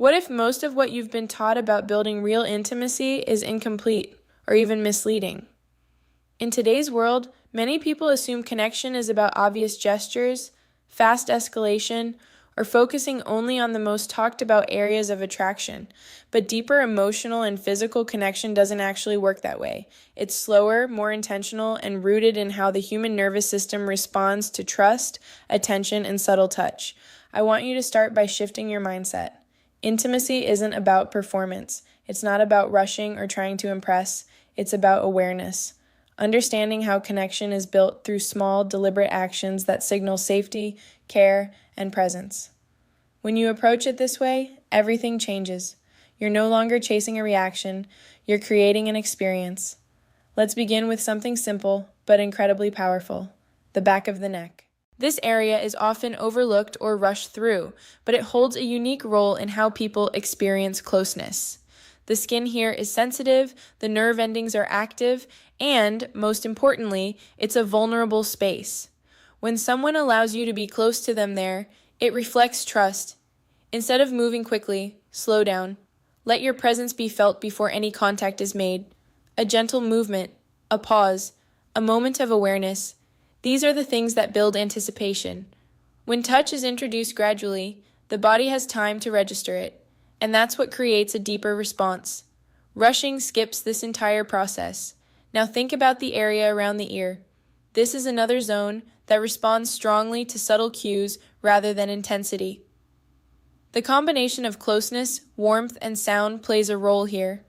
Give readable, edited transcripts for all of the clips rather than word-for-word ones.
What if most of what you've been taught about building real intimacy is incomplete or even misleading? In today's world, many people assume connection is about obvious gestures, fast escalation, or focusing only on the most talked about areas of attraction. But deeper emotional and physical connection doesn't actually work that way. It's slower, more intentional, and rooted in how the human nervous system responds to trust, attention, and subtle touch. I want you to start by shifting your mindset. Intimacy isn't about performance. It's not about rushing or trying to impress. It's about awareness. Understanding how connection is built through small, deliberate actions that signal safety, care, and presence. When you approach it this way, everything changes. You're no longer chasing a reaction, you're creating an experience. Let's begin with something simple, but incredibly powerful: the back of the neck. This area is often overlooked or rushed through, but it holds a unique role in how people experience closeness. The skin here is sensitive, the nerve endings are active, and, most importantly, it's a vulnerable space. When someone allows you to be close to them there, it reflects trust. Instead of moving quickly, slow down. Let your presence be felt before any contact is made. A gentle movement, a pause, a moment of awareness. These are the things that build anticipation. When touch is introduced gradually, the body has time to register it, and that's what creates a deeper response. Rushing skips this entire process. Now think about the area around the ear. This is another zone that responds strongly to subtle cues rather than intensity. The combination of closeness, warmth, and sound plays a role here.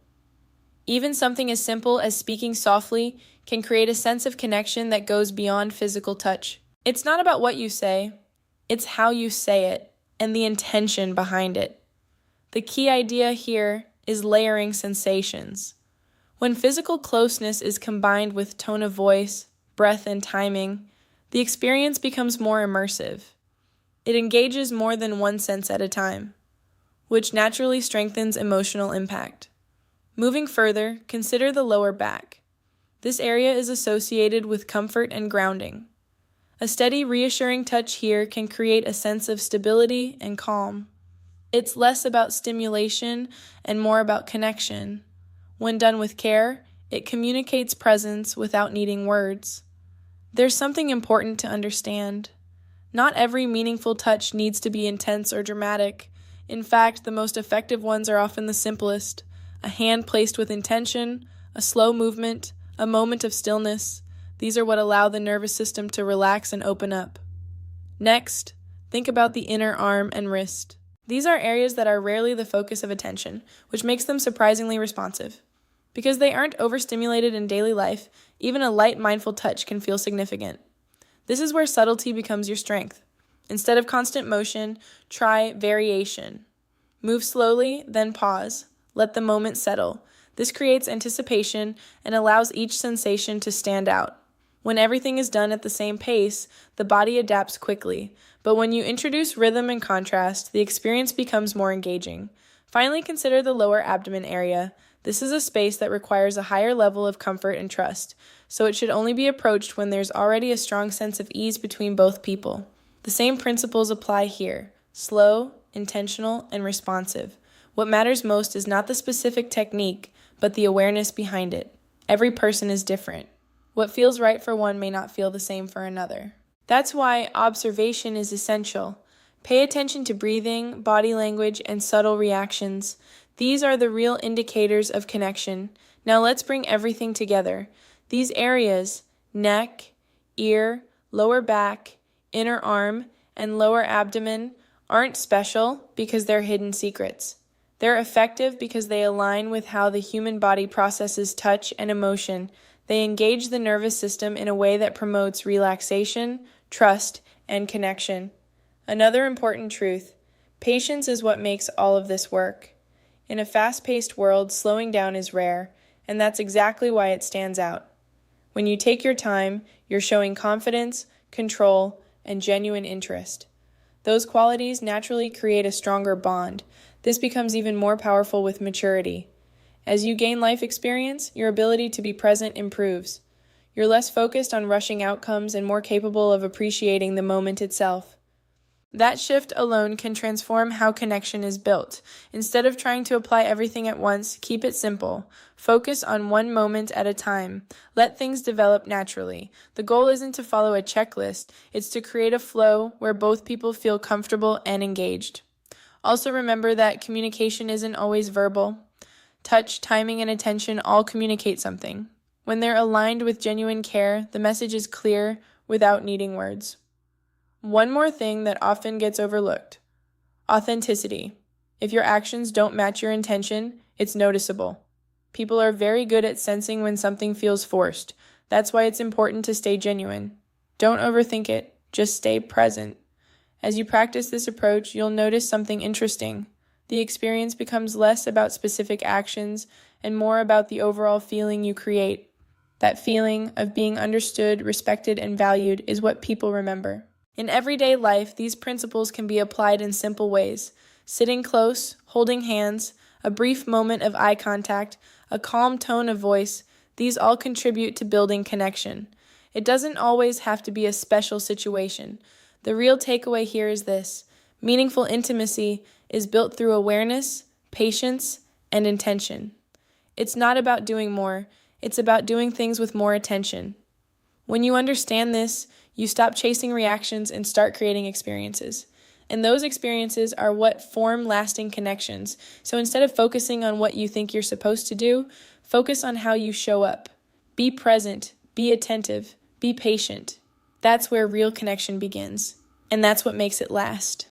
Even something as simple as speaking softly can create a sense of connection that goes beyond physical touch. It's not about what you say, it's how you say it and the intention behind it. The key idea here is layering sensations. When physical closeness is combined with tone of voice, breath, and timing, the experience becomes more immersive. It engages more than one sense at a time, which naturally strengthens emotional impact. Moving further, consider the lower back. This area is associated with comfort and grounding. A steady, reassuring touch here can create a sense of stability and calm. It's less about stimulation and more about connection. When done with care, it communicates presence without needing words. There's something important to understand. Not every meaningful touch needs to be intense or dramatic. In fact, the most effective ones are often the simplest. A hand placed with intention, a slow movement, a moment of stillness. These are what allow the nervous system to relax and open up. Next, think about the inner arm and wrist. These are areas that are rarely the focus of attention, which makes them surprisingly responsive. Because they aren't overstimulated in daily life, even a light, mindful touch can feel significant. This is where subtlety becomes your strength. Instead of constant motion, try variation. Move slowly, then pause. Let the moment settle. This creates anticipation and allows each sensation to stand out. When everything is done at the same pace, the body adapts quickly. But when you introduce rhythm and contrast, the experience becomes more engaging. Finally, consider the lower abdomen area. This is a space that requires a higher level of comfort and trust, so it should only be approached when there's already a strong sense of ease between both people. The same principles apply here: slow, intentional, and responsive. What matters most is not the specific technique, but the awareness behind it. Every person is different. What feels right for one may not feel the same for another. That's why observation is essential. Pay attention to breathing, body language, and subtle reactions. These are the real indicators of connection. Now let's bring everything together. These areas, neck, ear, lower back, inner arm, and lower abdomen, aren't special because they're hidden secrets. They're effective because they align with how the human body processes touch and emotion. They engage the nervous system in a way that promotes relaxation, trust, and connection. Another important truth: patience is what makes all of this work. In a fast-paced world, slowing down is rare, and that's exactly why it stands out. When you take your time, you're showing confidence, control, and genuine interest. Those qualities naturally create a stronger bond. This becomes even more powerful with maturity. As you gain life experience, your ability to be present improves. You're less focused on rushing outcomes and more capable of appreciating the moment itself. That shift alone can transform how connection is built. Instead of trying to apply everything at once, keep it simple. Focus on one moment at a time. Let things develop naturally. The goal isn't to follow a checklist, it's to create a flow where both people feel comfortable and engaged. Also remember that communication isn't always verbal. Touch, timing, and attention all communicate something. When they're aligned with genuine care, the message is clear without needing words. One more thing that often gets overlooked: authenticity. If your actions don't match your intention, it's noticeable. People are very good at sensing when something feels forced. That's why it's important to stay genuine. Don't overthink it, just stay present. As you practice this approach, you'll notice something interesting. The experience becomes less about specific actions and more about the overall feeling you create. That feeling of being understood, respected, and valued is what people remember. In everyday life, these principles can be applied in simple ways. Sitting close, holding hands, a brief moment of eye contact, a calm tone of voice, these all contribute to building connection. It doesn't always have to be a special situation. The real takeaway here is this: meaningful intimacy is built through awareness, patience, and intention. It's not about doing more, it's about doing things with more attention. When you understand this, you stop chasing reactions and start creating experiences. And those experiences are what form lasting connections. So instead of focusing on what you think you're supposed to do, focus on how you show up. Be present, be attentive, be patient. That's where real connection begins. And that's what makes it last.